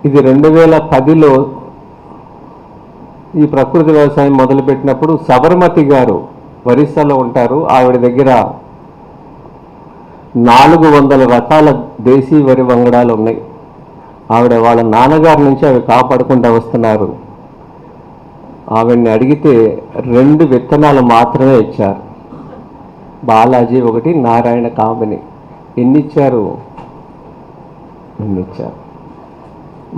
ఇది 2010లో ఈ ప్రకృతి వ్యవసాయం మొదలుపెట్టినప్పుడు సబర్మతి గారు ఒరిస్సాలో ఉంటారు. ఆవిడ దగ్గర 400 రకాల దేశీ వరి వంగడాలు ఉన్నాయి. ఆవిడ వాళ్ళ నాన్నగారి నుంచి అవి కాపాడుకుంటూ వస్తున్నారు. ఆవిడ్ని అడిగితే 2 విత్తనాలు మాత్రమే ఇచ్చారు. బాలాజీ ఒకటి, నారాయణ కామిని. ఎన్ని ఇచ్చారు? ఇచ్చారు.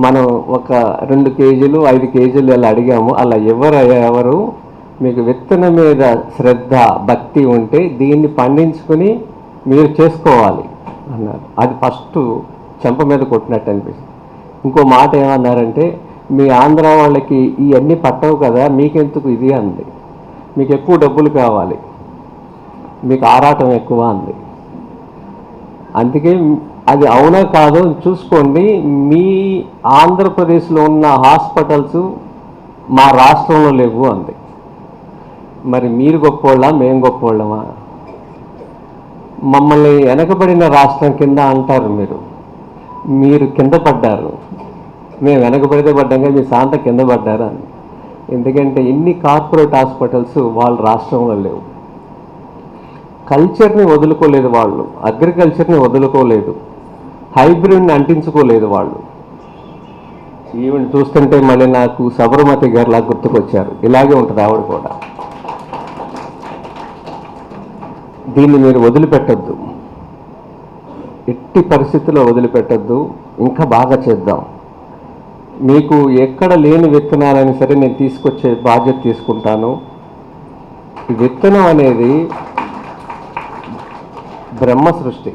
మనం ఒక 2 కేజీలు 5 కేజీలు అలా అడిగాము. అలా ఎవరు మీకు విత్తనం మీద శ్రద్ధ భక్తి ఉంటే దీన్ని పండించుకొని మీరు చేసుకోవాలి అన్నారు. అది ఫస్ట్ చెంప మీద కొట్టినట్టు అనిపిస్తుంది. ఇంకో మాట ఏమన్నారంటే, మీ ఆంధ్ర వాళ్ళకి ఇవన్నీ పట్టవు కదా, మీకెందుకు ఇది అంది. మీకు ఎక్కువ డబ్బులు కావాలి, మీకు ఆరాటం ఎక్కువ అంది. అందుకే అది అవునా కాదో చూసుకోండి. మీ ఆంధ్రప్రదేశ్లో ఉన్న హాస్పిటల్స్ మా రాష్ట్రంలో లేవు అంది. మరి మీరు గొప్పోళ్ళా మేము గొప్పోళ్ళమా? మమ్మల్ని వెనకబడిన రాష్ట్రం కింద అంటారు. మీరు కింద పడ్డారు, మేము వెనకబడితే పడ్డాక మీ శాంత కింద పడ్డారు అని. ఎందుకంటే ఇన్ని కార్పొరేట్ హాస్పిటల్స్ వాళ్ళ రాష్ట్రంలో లేవు. కల్చర్ని వదులుకోలేదు వాళ్ళు, అగ్రికల్చర్ని వదులుకోలేదు, హైబ్రిడ్ని అంటించుకోలేదు వాళ్ళు. ఈవెన్ చూస్తుంటే మళ్ళీ నాకు సబర్మతి గారిలా గుర్తుకొచ్చారు. ఇలాగే ఉంటుంది ఆవిడ కూడా. దీన్ని మీరు వదిలిపెట్టద్దు, ఎట్టి పరిస్థితుల్లో వదిలిపెట్టద్దు. ఇంకా బాగా చేద్దాం. మీకు ఎక్కడ లేని విత్తనాలని సరే నేను తీసుకొచ్చే బాధ్యత తీసుకుంటాను. ఈ విత్తనం అనేది బ్రహ్మ సృష్టి.